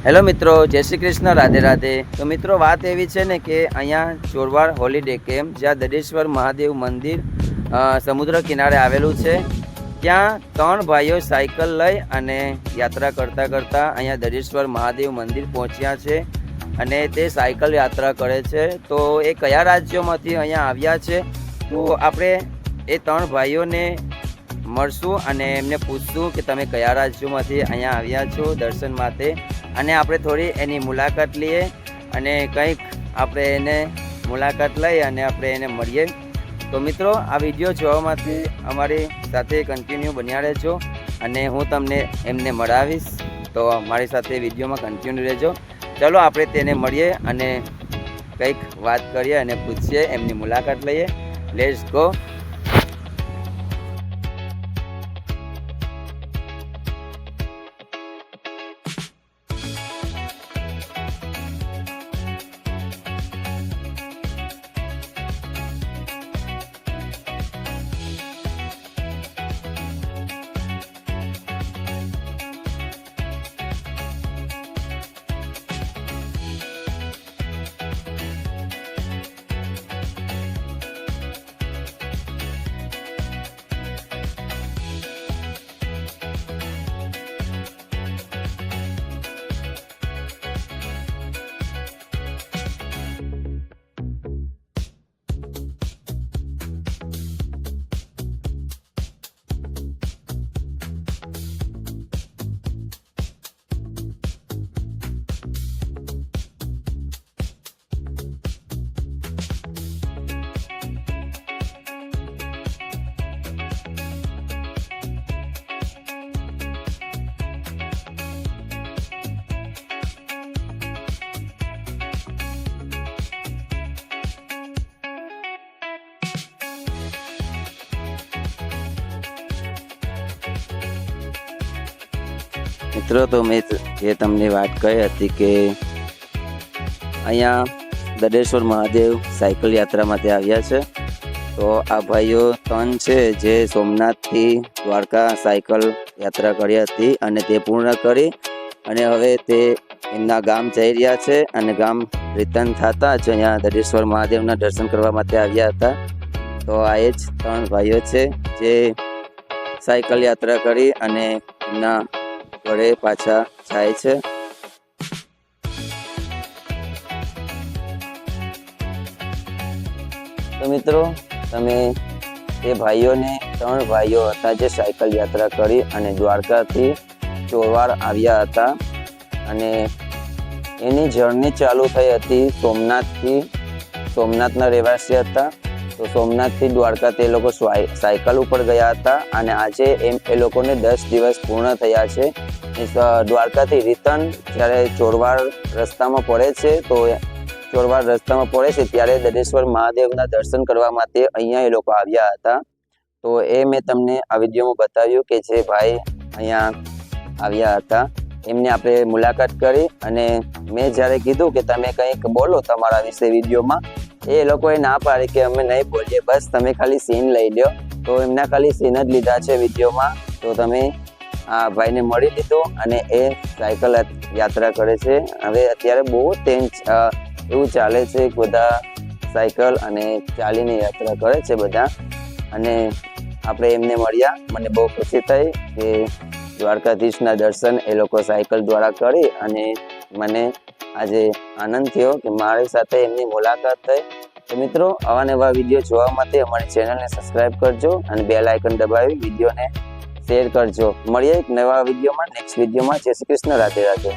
Hello મિત્રો, જય શ્રી કૃષ્ણ, રાધે રાધે। તો મિત્રો વાત એવી છે ને કે અહીંયા ચોરવાડ હોલિડે કેમ્પ જ્યાં દડેશ્વર મહાદેવ મંદિર સમુદ્ર કિનારે આવેલું છે, ત્યાં 3 ભાઈઓ સાયકલ લઈ અને યાત્રા કરતાં કરતાં અહીંયા દડેશ્વર મહાદેવ મંદિર પહોંચ્યા છે અને તે સાયકલ યાત્રા કરે છે। તો એ કયા રાજ્યોમાંથી અહીંયા આવ્યા છે તો આપણે એ 3 ભાઈઓને મળશું અને એમને પૂછશું કે તમે કયા રાજ્યોમાંથી અહીંયા આવ્યા છો દર્શન માટે, અને આપણે થોડી એની મુલાકાત લઈએ અને કંઈક આપણે એને મુલાકાત લઈ અને આપણે એને મળીએ। તો મિત્રો, આ વિડીયો જોવા માટે અમારી સાથે કન્ટિન્યુ બન્યા રહેજો અને હું તમને એમને મળાવીશ, તો મારી સાથે વિડીયોમાં કન્ટિન્યુ રહેજો। ચલો આપણે તેને મળીએ અને કંઈક વાત કરીએ અને પૂછીએ, એમની મુલાકાત લઈએ। Let's go. મિત્રો, તો મેં જે તમને વાત કહી હતી કે અહીંયા દડેશ્વર મહાદેવ સાયકલ યાત્રા માટે આવ્યા છે। તો આ ભાઈઓ 3 છે જે સોમનાથથી દ્વારકા સાયકલ યાત્રા કરી હતી અને તે પૂર્ણ કરી અને હવે તે એમના ગામ જઈ રહ્યા છે અને ગામ રિટર્ન થતા જ અહીંયા દડેશ્વર મહાદેવના દર્શન કરવા માટે આવ્યા હતા। તો આ એ જ 3 ભાઈઓ છે જે સાયકલ યાત્રા કરી અને એમના ઘરે પાછા જાય છે। તો મિત્રો, તમે એ ભાઈઓને 3 ભાઈઓ હતા જે સાયકલ યાત્રા કરી અને દ્વારકાથી ચોરવાડ આવ્યા હતા અને એની જર્ની ચાલુ થઈ હતી સોમનાથથી। સોમનાથના રહેવાસી હતા, તો સોમનાથથી દ્વારકા તે લોકો સાયકલ ઉપર ગયા હતા અને આજે એ લોકોને 10 દિવસ પૂર્ણ થયા છે। દ્વારકાથી રિટર્ન જ્યારે ચોરવાડ રસ્તામાં પડે છે, તો ચોરવાડ રસ્તામાં પડે છે ત્યારે દડેશ્વર મહાદેવના દર્શન કરવા માટે અહીંયા એ લોકો આવ્યા હતા। તો એ મેં તમને આ વિડીયોમાં બતાવ્યું કે જે ભાઈ અહીંયા આવ્યા હતા એમને આપણે મુલાકાત કરી અને મેં જ્યારે કીધું કે તમે કંઈક બોલો તમારા વિશે વિડીયોમાં, એ લોકોએ ના પાડી કે અમે નહીં બોલીએ, બસ તમે ખાલી સીન લઈ લો। તો એમના ખાલી સીન જ લીધા છે વિડીયોમાં। તો તમે આ ભાઈને મળી લીધો અને એ સાયકલ યાત્રા કરે છે। હવે અત્યારે બહુ એવું ચાલે છે, બધા સાયકલ અને ચાલીને યાત્રા કરે છે બધા, અને આપણે એમને મળ્યા। મને બહુ ખુશી થઈ કે દ્વારકાધીશના દર્શન એ લોકો સાયકલ દ્વારા કરી અને મને આજે આનંદ થયો કે મારી સાથે એમની મુલાકાત થઈ। તો મિત્રો, આવા નવા વિડીયો જોવા માટે અમારી ચેનલને સબસ્ક્રાઈબ કરજો અને બેલ આઇકન દબાવી વિડીયોને શેર કરજો। મળીએ એક નવા વિડીયોમાં, નેક્સ્ટ વિડીયોમાં। જય શ્રી કૃષ્ણ, રાધે રાધે।